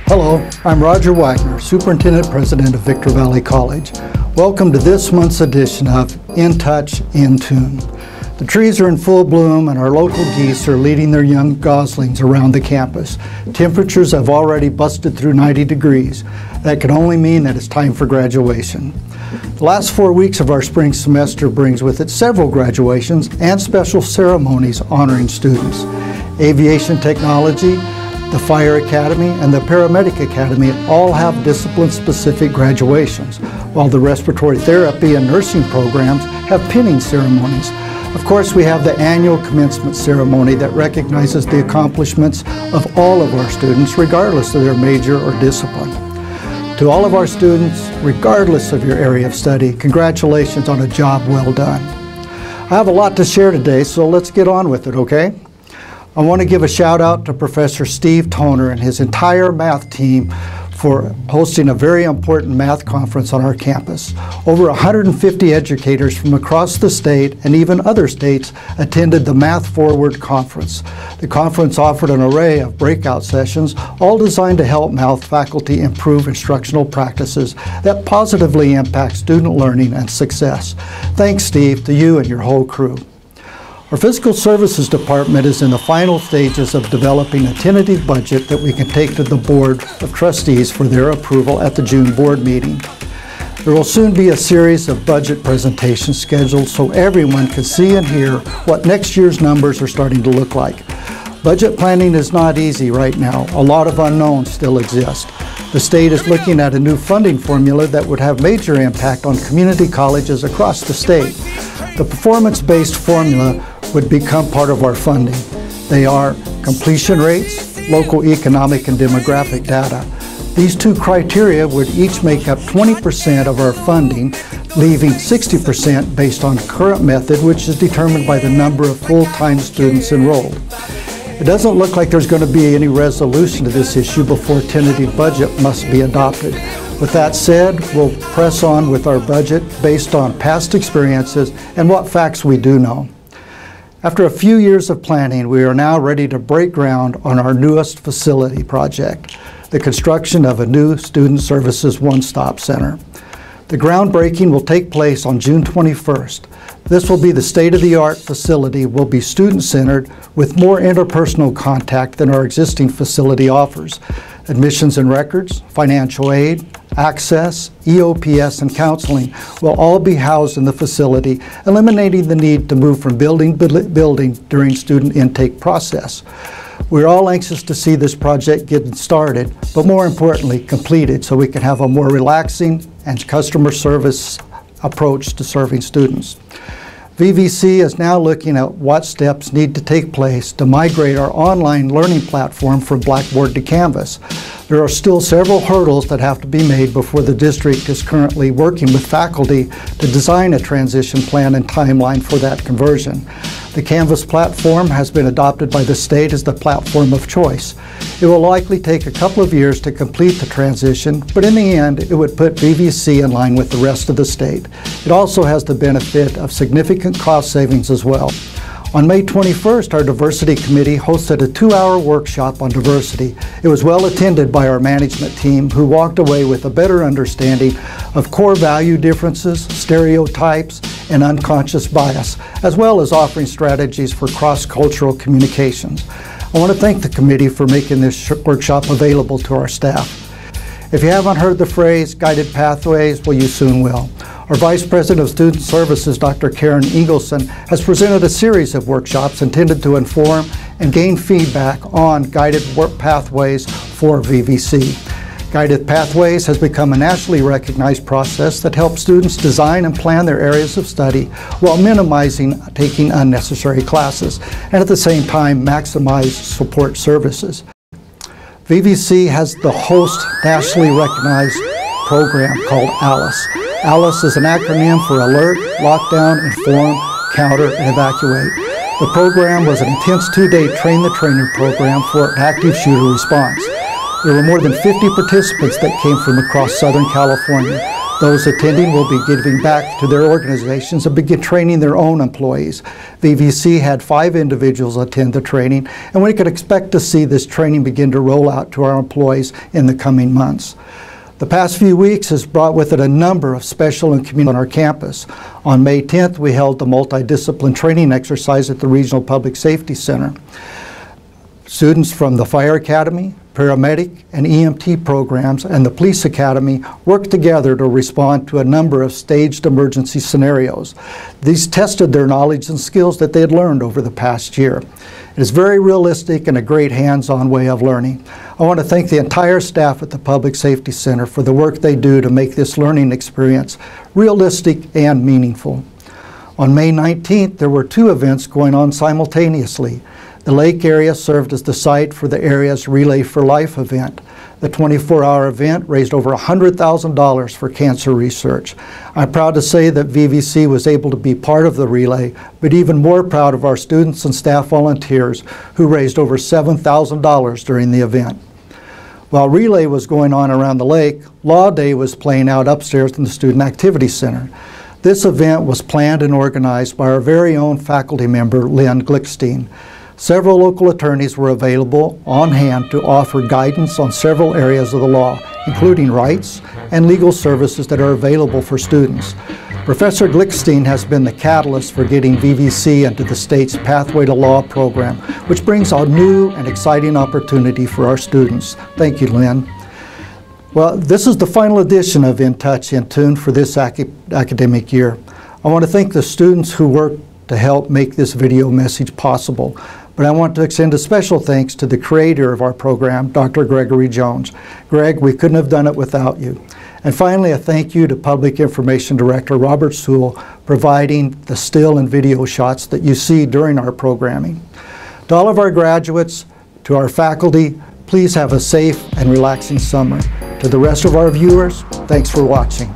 Hello, I'm Roger Wagner, Superintendent President of Victor Valley College. Welcome to this month's edition of In Touch, In Tune. The trees are in full bloom and our local geese are leading their young goslings around the campus. Temperatures have already busted through 90 degrees. That can only mean that it's time for graduation. The last 4 weeks of our spring semester brings with it several graduations and special ceremonies honoring students. Aviation technology, the Fire Academy, and the Paramedic Academy all have discipline-specific graduations, while the respiratory therapy and nursing programs have pinning ceremonies. Of course, we have the annual commencement ceremony that recognizes the accomplishments of all of our students, regardless of their major or discipline. To all of our students, regardless of your area of study, congratulations on a job well done. I have a lot to share today, so let's get on with it, okay? I want to give a shout out to Professor Steve Toner and his entire math team for hosting a very important math conference on our campus. Over 150 educators from across the state and even other states attended the Math Forward Conference. The conference offered an array of breakout sessions, all designed to help math faculty improve instructional practices that positively impact student learning and success. Thanks, Steve, to you and your whole crew. Our Fiscal Services Department is in the final stages of developing a tentative budget that we can take to the Board of Trustees for their approval at the June board meeting. There will soon be a series of budget presentations scheduled so everyone can see and hear what next year's numbers are starting to look like. Budget planning is not easy right now. A lot of unknowns still exist. The state is looking at a new funding formula that would have major impact on community colleges across the state. The performance-based formula would become part of our funding. They are completion rates, local economic and demographic data. These two criteria would each make up 20% of our funding, leaving 60% based on current method, which is determined by the number of full-time students enrolled. It doesn't look like there's going to be any resolution to this issue before tentative budget must be adopted. With that said, we'll press on with our budget based on past experiences and what facts we do know. After a few years of planning, we are now ready to break ground on our newest facility project, the construction of a new Student Services One-Stop Center. The groundbreaking will take place on June 21st. This will be the state-of-the-art facility, will be student-centered with more interpersonal contact than our existing facility offers. Admissions and records, financial aid, access, EOPS, and counseling will all be housed in the facility, eliminating the need to move from building to building during student intake process. We're all anxious to see this project get started, but more importantly, completed so we can have a more relaxing and customer service approach to serving students. VVC is now looking at what steps need to take place to migrate our online learning platform from Blackboard to Canvas. There are still several hurdles that have to be made before the district is currently working with faculty to design a transition plan and timeline for that conversion. The Canvas platform has been adopted by the state as the platform of choice. It will likely take a couple of years to complete the transition, but in the end, it would put VVC in line with the rest of the state. It also has the benefit of significant cost savings as well. On May 21st, our Diversity Committee hosted a 2-hour workshop on diversity. It was well attended by our management team, who walked away with a better understanding of core value differences, stereotypes, and unconscious bias, as well as offering strategies for cross-cultural communications. I want to thank the committee for making this workshop available to our staff. If you haven't heard the phrase guided pathways, well, you soon will. Our Vice President of Student Services, Dr. Karen Eagleson, has presented a series of workshops intended to inform and gain feedback on guided pathways for VVC. Guided Pathways has become a nationally recognized process that helps students design and plan their areas of study while minimizing taking unnecessary classes and at the same time maximize support services. VVC has the host nationally recognized program called ALICE. ALICE is an acronym for Alert, Lockdown, Inform, Counter, and Evacuate. The program was an intense 2-day train-the-trainer program for an active shooter response. There were more than 50 participants that came from across Southern California. Those attending will be giving back to their organizations and begin training their own employees. VVC had 5 individuals attend the training, and we could expect to see this training begin to roll out to our employees in the coming months. The past few weeks has brought with it a number of special and community on our campus. On May 10th, we held the multidiscipline training exercise at the Regional Public Safety Center. Students from the Fire Academy, paramedic, and EMT programs and the Police Academy worked together to respond to a number of staged emergency scenarios. These tested their knowledge and skills that they had learned over the past year. It is very realistic and a great hands-on way of learning. I want to thank the entire staff at the Public Safety Center for the work they do to make this learning experience realistic and meaningful. On May 19th, there were 2 events going on simultaneously. The lake area served as the site for the area's Relay for Life event. The 24-hour event raised over $100,000 for cancer research. I'm proud to say that VVC was able to be part of the relay, but even more proud of our students and staff volunteers who raised over $7,000 during the event. While relay was going on around the lake, Law Day was playing out upstairs in the Student Activity Center. This event was planned and organized by our very own faculty member, Lynn Glickstein. Several local attorneys were available on hand to offer guidance on several areas of the law, including rights and legal services that are available for students. Professor Glickstein has been the catalyst for getting VVC into the state's Pathway to Law program, which brings a new and exciting opportunity for our students. Thank you, Lynn. Well, this is the final edition of In Touch, In Tune for this academic year. I want to thank the students who worked to help make this video message possible. But I want to extend a special thanks to the creator of our program, Dr. Gregory Jones. Greg, we couldn't have done it without you. And finally, a thank you to Public Information Director Robert Sewell, providing the still and video shots that you see during our programming. To all of our graduates, to our faculty, please have a safe and relaxing summer. To the rest of our viewers, thanks for watching.